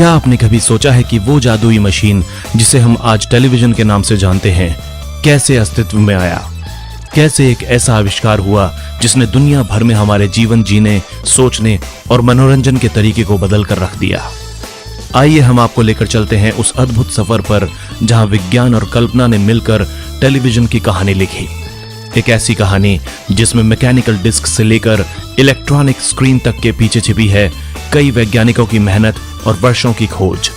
क्या आपने कभी सोचा है कि वो जादुई मशीन जिसे हम आज टेलीविजन के नाम से जानते हैं कैसे अस्तित्व में आया? कैसे एक ऐसा आविष्कार हुआ जिसने दुनिया भर में हमारे जीवन जीने, सोचने और मनोरंजन के तरीके को बदल कर रख दिया? आइए हम आपको लेकर चलते हैं उस अद्भुत सफर पर जहां विज्ञान और कल्पना ने मिलकर टेलीविजन की कहानी लिखी। एक ऐसी कहानी जिसमें मैकेनिकल डिस्क से लेकर इलेक्ट्रॉनिक स्क्रीन तक के पीछे छिपी है कई वैज्ञानिकों की मेहनत और वर्षों की खोज।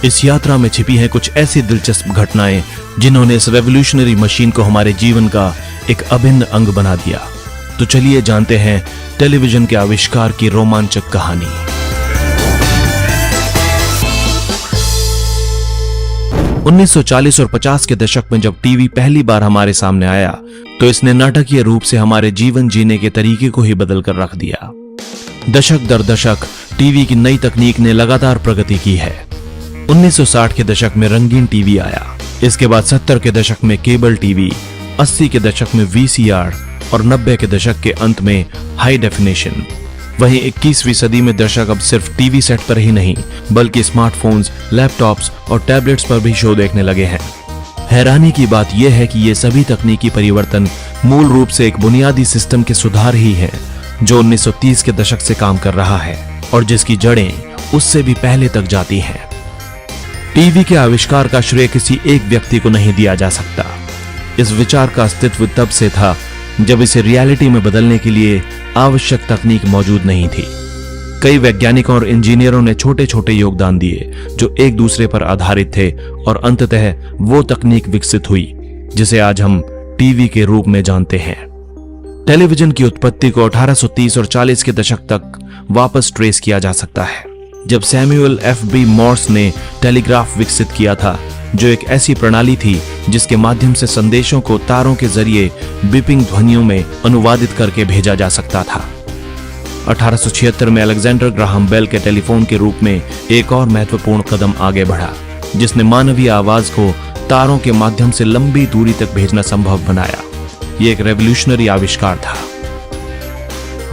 इस यात्रा में छिपी हैं कुछ ऐसी दिलचस्प घटनाएं जिन्होंने इस रेवोल्यूशनरी मशीन को हमारे जीवन का एक अभिन्न अंग बना दिया। तो चलिए जानते हैं टेलीविजन के आविष्कार की रोमांचक कहानी। उन्नीस 1940 और 50 के दशक में जब टीवी पहली बार हमारे सामने आया तो इसने नाटकीय रूप से हमारे जीवन जीने के तरीके को ही बदल कर रख दिया। दशक दर दशक टीवी की नई तकनीक ने लगातार प्रगति की है। 1960 के दशक में रंगीन टीवी आया, इसके बाद 70 के दशक में केबल टीवी, 80 के दशक में वीसीआर और 90 के दशक के अंत में हाई डेफिनेशन। वहीं 21वीं सदी में दर्शक अब सिर्फ टीवी सेट पर ही नहीं बल्कि स्मार्टफोन्स, लैपटॉप्स और टैबलेट्स पर भी शो देखने लगे हैं। हैरानी की बात यह है कि ये सभी तकनीकी परिवर्तन मूल रूप से एक बुनियादी सिस्टम के सुधार ही है जो 1930 के दशक से काम कर रहा है और जिसकी जड़ें उससे भी पहले तक जाती हैं। टीवी के आविष्कार का श्रेय किसी एक व्यक्ति को नहीं दिया जा सकता। इस विचार का अस्तित्व तब से था जब इसे रियलिटी में बदलने के लिए आवश्यक तकनीक मौजूद नहीं थी। कई वैज्ञानिकों और इंजीनियरों ने छोटे छोटे योगदान दिए जो एक दूसरे पर आधारित थे और अंततः वो तकनीक विकसित हुई जिसे आज हम टीवी के रूप में जानते हैं। टेलीविजन की उत्पत्ति को 1830 और 40 के दशक तक वापस ट्रेस किया जा सकता है जब सैमुअल एफ.बी. मॉर्स ने टेलीग्राफ विकसित किया था जो एक ऐसी प्रणाली थी जिसके माध्यम से संदेशों को तारों के जरिए बीपिंग ध्वनियों में अनुवादित करके भेजा जा सकता था। 1876 में अलेक्जेंडर ग्राहम बेल के टेलीफोन के रूप में एक और महत्वपूर्ण कदम आगे बढ़ा जिसने मानवीय आवाज को तारों के माध्यम से लंबी दूरी तक भेजना संभव बनाया। यह एक रेवोल्यूशनरी आविष्कार था।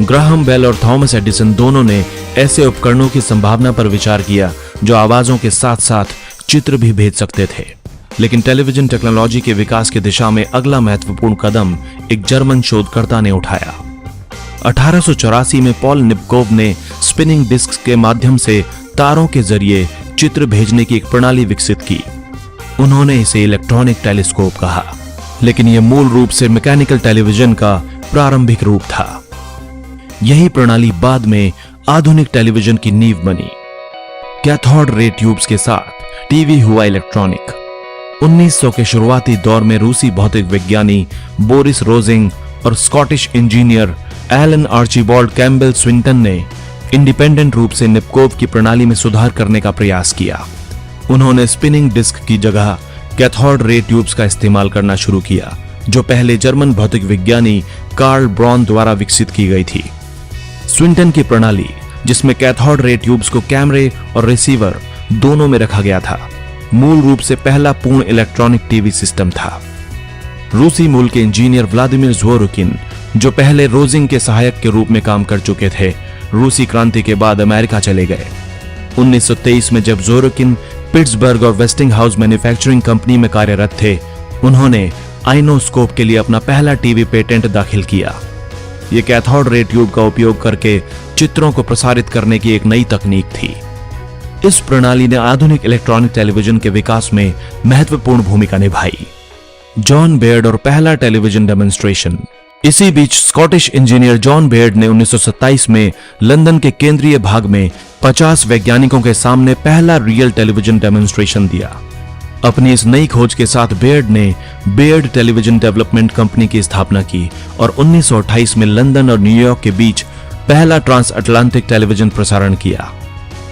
ग्राहम बेल और थॉमस एडिसन दोनों ने ऐसे उपकरणों की संभावना पर विचार किया जो आवाजों के साथ साथ चित्र भी भेज सकते थे। लेकिन टेलीविजन टेक्नोलॉजी के विकास की दिशा में अगला महत्वपूर्ण कदम एक जर्मन शोधकर्ता ने उठाया। 1884 में पॉल निपकोव ने स्पिनिंग डिस्क के माध्यम से तारों के जरिए चित्र भेजने की एक प्रणाली विकसित की। उन्होंने इसे इलेक्ट्रॉनिक टेलीस्कोप कहा, लेकिन यह मूल रूप से मैकेनिकल टेलीविजन का प्रारंभिक रूप था। यही प्रणाली बाद में आधुनिक टेलीविजन की नींव बनी। कैथोड रे ट्यूब्स के साथ टीवी हुआ इलेक्ट्रॉनिक। 1900 के शुरुआती दौर में रूसी भौतिक विज्ञानी बोरिस रोजिंग और Scottish engineer Alan Archibald Campbell Swinton ने इंडिपेंडेंट रूप से निपकोव की प्रणाली में सुधार करने का प्रयास किया। उन्होंने स्पिनिंग डिस्क की जगह कैथोड रे ट्यूब्स का इस्तेमाल करना शुरू किया जो पहले जर्मन भौतिक विज्ञानी कार्ल ब्रॉन द्वारा विकसित की गई थी। स्विंटन की प्रणाली जिसमें कैथोड रे ट्यूब्स को कैमरे और रिसीवर दोनों में रखा गया था, मूल रूप से पहला पूर्ण इलेक्ट्रॉनिक टीवी सिस्टम था। रूसी मूल के इंजीनियर व्लादिमीर ज़्वोरोकिन जो पहले रोजिंग के सहायक के रूप में काम कर चुके थे, रूसी क्रांति के बाद अमेरिका चले गए। 1923 में जब ज़्वोरोकिन पिट्सबर्ग और वेस्टिंगहाउस मैन्युफैक्चरिंग कंपनी में कार्यरत थे, उन्होंने आइनोस्कोप के लिए अपना पहला टीवी पेटेंट दाखिल किया। यह कैथोड रे ट्यूब का उपयोग करके चित्रों को प्रसारित करने की एक नई तकनीक थी। इस प्रणाली ने आधुनिक इलेक्ट्रॉनिक टेलीविजन के विकास में महत्वपूर्ण भूमिका निभाई। जॉन बेयर्ड और पहला टेलीविजन डेमोन्स्ट्रेशन। इसी बीच स्कॉटिश इंजीनियर जॉन बेयर्ड ने 1927 में लंदन के केंद्रीय भाग में 50 वैज्ञानिकों के सामने पहला रियल टेलीविजन डेमोन्स्ट्रेशन दिया। अपनी इस नई खोज के साथ बेयर्ड ने बेयर्ड टेलीविजन डेवलपमेंट कंपनी की स्थापना की और 1928 में लंदन और न्यूयॉर्क के बीच पहला ट्रांस अटलांटिक टेलीविजन प्रसारण किया।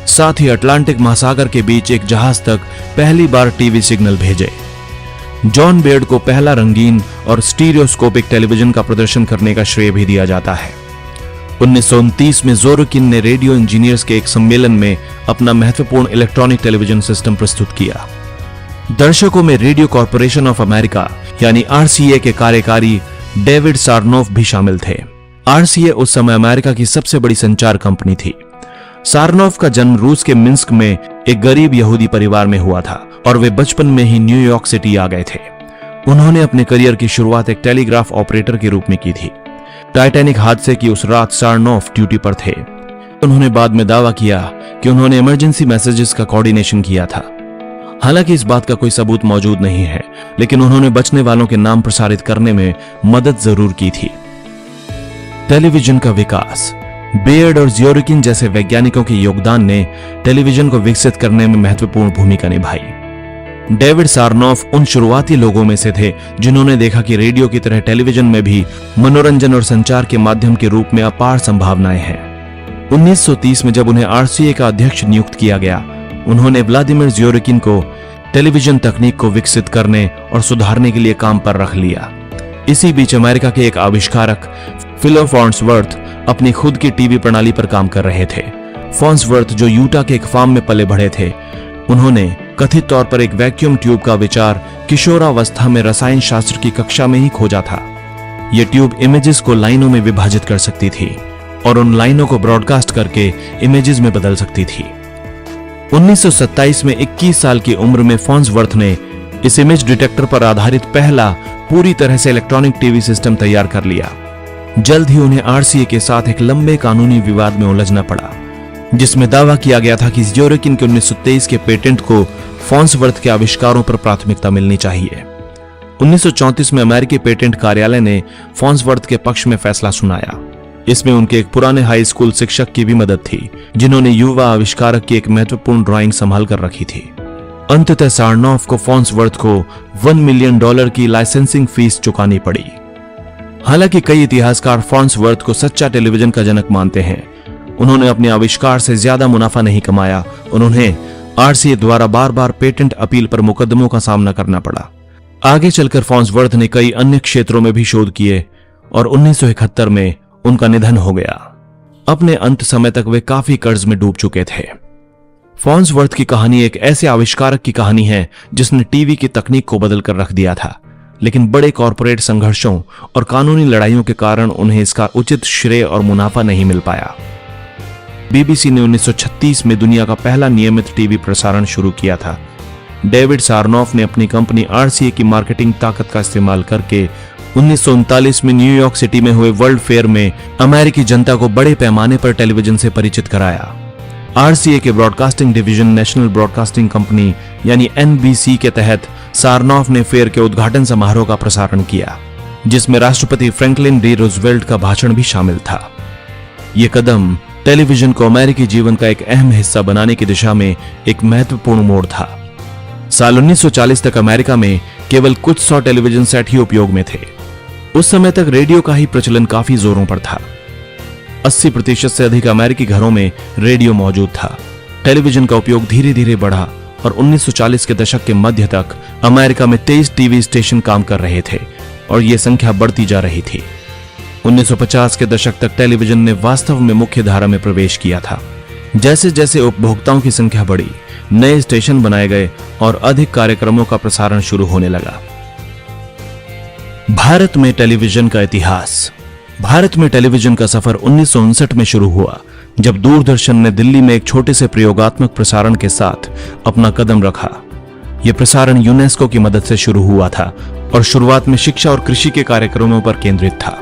साथ ही अटलांटिक महासागर के बीच एक जहाज तक पहली बार टीवी सिग्नल भेजे। जॉन बेयर्ड को पहला रंगीन और स्टीरियोस्कोपिक टेलीविजन का प्रदर्शन करने का श्रेय भी दिया जाता है। 1929 में ज़्वोरोकिन ने रेडियो इंजीनियर्स के एक सम्मेलन में अपना महत्वपूर्ण इलेक्ट्रॉनिक टेलीविजन सिस्टम प्रस्तुत किया। दर्शकों में रेडियो कॉर्पोरेशन ऑफ अमेरिका यानी आरसीए के कार्यकारी डेविड सारनोफ भी शामिल थे। आरसीए उस समय अमेरिका की सबसे बड़ी संचार कंपनी थी। सारनोफ का जन्म रूस के मिन्स्क में एक गरीब यहूदी परिवार में हुआ था और वे बचपन में ही न्यूयॉर्क सिटी आ गए थे। उन्होंने अपने करियर की शुरुआत एक टेलीग्राफ ऑपरेटर के रूप में की थी। टाइटैनिक हादसे की उस रात सारनोफ ड्यूटी पर थे। उन्होंने बाद में दावा किया कि उन्होंने इमरजेंसी मैसेजेस का कोऑर्डिनेशन किया था। हालांकि इस बात का कोई सबूत मौजूद नहीं है, लेकिन उन्होंने बचने वालों के नाम प्रसारित करने में मदद जरूर की थी। टेलीविजन का विकास। बेयर्ड और ज़्योरिकिन जैसे वैज्ञानिकों के योगदान ने टेलीविजन को विकसित करने में महत्वपूर्ण भूमिका निभाई। डेविड सारनोफ उन शुरुआती लोगों में से थे जिन्होंने देखा कि रेडियो की तरह टेलीविजन में भी मनोरंजन और संचार के माध्यम के रूप में अपार संभावनाएं हैं। 1930 में जब उन्हें आरसीए का अध्यक्ष नियुक्त किया गया, उन्होंने व्लादिमीर ज़्योरिकिन को टेलीविजन तकनीक को विकसित करने और सुधारने के लिए काम पर रख लिया। इसी बीच अमेरिका के एक आविष्कारक फिलो फॉर्न्सवर्थ अपनी खुद की टीवी प्रणाली पर काम कर रहे थे। फॉर्न्सवर्थ, जो यूटा के एक फार्म में पले बढ़े थे, उन्होंने कथित तौर पर एक वैक्यूम ट्यूब का विचार किशोरावस्था में रसायन शास्त्र की कक्षा में ही खोजा था। यह ट्यूब इमेजेस को लाइनों में विभाजित कर सकती थी और उन लाइनों को ब्रॉडकास्ट करके इमेजेस में बदल सकती थी। 1927 में 21 साल की उम्र में फॉर्न्सवर्थ ने इस इमेज डिटेक्टर पर आधारित पहला पूरी तरह से इलेक्ट्रॉनिक टीवी सिस्टम तैयार कर लिया। जल्द ही उन्हें आरसीए के साथ एक लंबे कानूनी विवाद में उलझना पड़ा, जिसमें दावा किया गया था कि ज़्योरिकिन के 1923 के पेटेंट को फॉर्न्सवर्थ के आविष्कारों पर प्राथमिकता मिलनी चाहिए। 1934 में अमेरिकी पेटेंट कार्यालय ने फॉर्न्सवर्थ के पक्ष में फैसला सुनाया। इसमें उनके एक पुराने हाई स्कूल शिक्षक की भी मदद थी, जिन्होंने युवा आविष्कारक की एक महत्वपूर्ण ड्राइंग संभाल कर रखी थी। अंततः सारनोफ को फॉर्न्सवर्थ को $1 मिलियन की लाइसेंसिंग फीस चुकानी पड़ी। हालांकि कई इतिहासकार फॉर्न्सवर्थ को सच्चा टेलीविजन का जनक मानते हैं। उन्होंने अपने आविष्कार से ज्यादा मुनाफा नहीं कमाया और उन्हें आरसीए द्वारा बार बार पेटेंट अपील पर मुकदमों का सामना करना पड़ा। आगे चलकर फॉर्न्सवर्थ ने कई अन्य क्षेत्रों में भी शोध किए और 1971 में उनका निधन हो गया। अपने अंत समय तक वे काफी कर्ज में डूब चुके थे। फॉर्न्सवर्थ की कहानी एक ऐसे आविष्कारक की कहानी है जिसने टीवी की तकनीक को बदल कर रख दिया था, लेकिन बड़े कॉरपोरेट संघर्षों और कानूनी लड़ाइयों के कारण उन्हें इसका उचित श्रेय और मुनाफा नहीं मिल पाया। बीबीसी ने 1936 में दुनिया का पहला नियमित टीवी प्रसारण शुरू किया था। डेविड सारनोफ ने अपनी कंपनी आरसीए की मार्केटिंग ताकत का इस्तेमाल करके 1939 में न्यूयॉर्क सिटी में हुए वर्ल्ड फेयर में अमेरिकी जनता को बड़े पैमाने पर टेलीविजन से परिचित कराया। आरसीए के broadcasting division national broadcasting company यानी एनबीसी के तहत सारनोफ ने फेयर के उद्घाटन समारोह का प्रसारण किया, जिसमें राष्ट्रपति फ्रैंकलिन डी रूजवेल्ट का भाषण भी शामिल था। यह कदम टेलीविजन को अमेरिकी जीवन का एक अहम हिस्सा बनाने की दिशा में एक महत्वपूर्ण मोड़ था। साल 1940 तक अमेरिका में केवल कुछ 100 टेलीविजन सेट ही उपयोग में थे। उस समय तक रेडियो का ही प्रचलन काफी जोरों पर था। 80% से अधिक अमेरिकी घरों में रेडियो मौजूद था। टेलीविजन का उपयोग धीरे धीरे बढ़ा और 1940 के दशक के मध्य तक अमेरिका में 23 टीवी स्टेशन काम कर रहे थे और यह संख्या बढ़ती जा रही थी। 1950 के दशक तक टेलीविजन ने वास्तव में मुख्य धारा में प्रवेश किया था। जैसे जैसे उपभोक्ताओं की संख्या बढ़ी, नए स्टेशन बनाए गए और अधिक कार्यक्रमों का प्रसारण शुरू होने लगा। भारत में टेलीविजन का इतिहास। भारत में टेलीविजन का सफर 1959 में शुरू हुआ, जब दूरदर्शन ने दिल्ली में एक छोटे से प्रयोगात्मक प्रसारण के साथ अपना कदम रखा। यह प्रसारण यूनेस्को की मदद से शुरू हुआ था और शुरुआत में शिक्षा और कृषि के कार्यक्रमों पर केंद्रित था।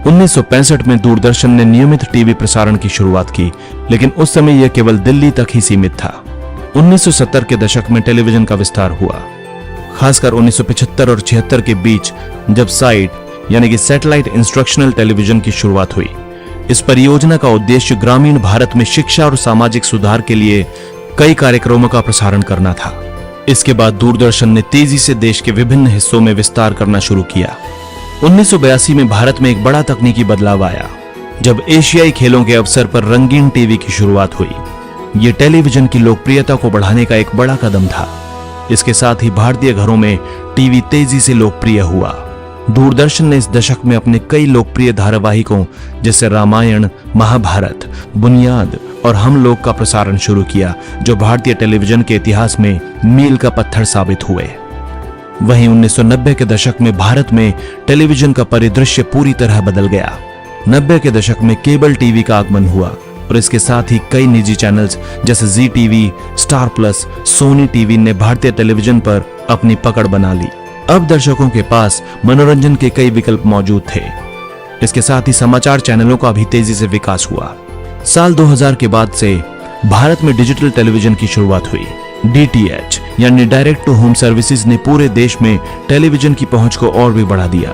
1965 में दूरदर्शन ने नियमित टीवी प्रसारण की शुरुआत की, लेकिन उस समय यह केवल दिल्ली तक ही सीमित था। 1970 के दशक में टेलीविजन का विस्तार हुआ, खासकर 1975 और 76 के बीच, जब साइट यानी कि सैटेलाइट इंस्ट्रक्शनल टेलीविजन की शुरुआत हुई। इस परियोजना का उद्देश्य ग्रामीण भारत में शिक्षा और सामाजिक सुधार के लिए कई कार्यक्रमों का प्रसारण करना था। इसके बाद दूरदर्शन ने तेजी से देश के विभिन्न हिस्सों में विस्तार करना शुरू किया। 1982 में भारत में एक बड़ा तकनीकी बदलाव आया, जब एशियाई खेलों के अवसर पर रंगीन टीवी की शुरुआत हुई। यह टेलीविजन की लोकप्रियता को बढ़ाने का एक बड़ा कदम था। इसके साथ ही भारतीय घरों में टीवी तेजी से लोकप्रिय हुआ। दूरदर्शन ने इस दशक में अपने कई लोकप्रिय धारावाहिकों जैसे रामायण, महाभारत, बुनियाद और हम लोग का प्रसारण शुरू किया, जो भारतीय टेलीविजन के इतिहास में मील का पत्थर साबित हुए। वहीं 1990 के दशक में भारत में टेलीविजन का परिदृश्य पूरी तरह बदल गया। 90 के दशक में केबल टीवी का आगमन हुआ पर इसके साथ ही कई निजी चैनल्स जैसे Zee TV, star plus, Sony TV ने भारतीय टेलीविजन पर अपनी पकड़ बना ली। अब दर्शकों के पास मनोरंजन के कई विकल्प मौजूद थे। इसके साथ ही समाचार चैनलों का भी तेजी से विकास हुआ। साल 2000 के बाद से भारत में डिजिटल टेलीविजन की शुरुआत हुई। DTH यानी डायरेक्ट टू होम सर्विसेज ने पूरे देश में टेलीविजन की पहुंच को और भी बढ़ा दिया।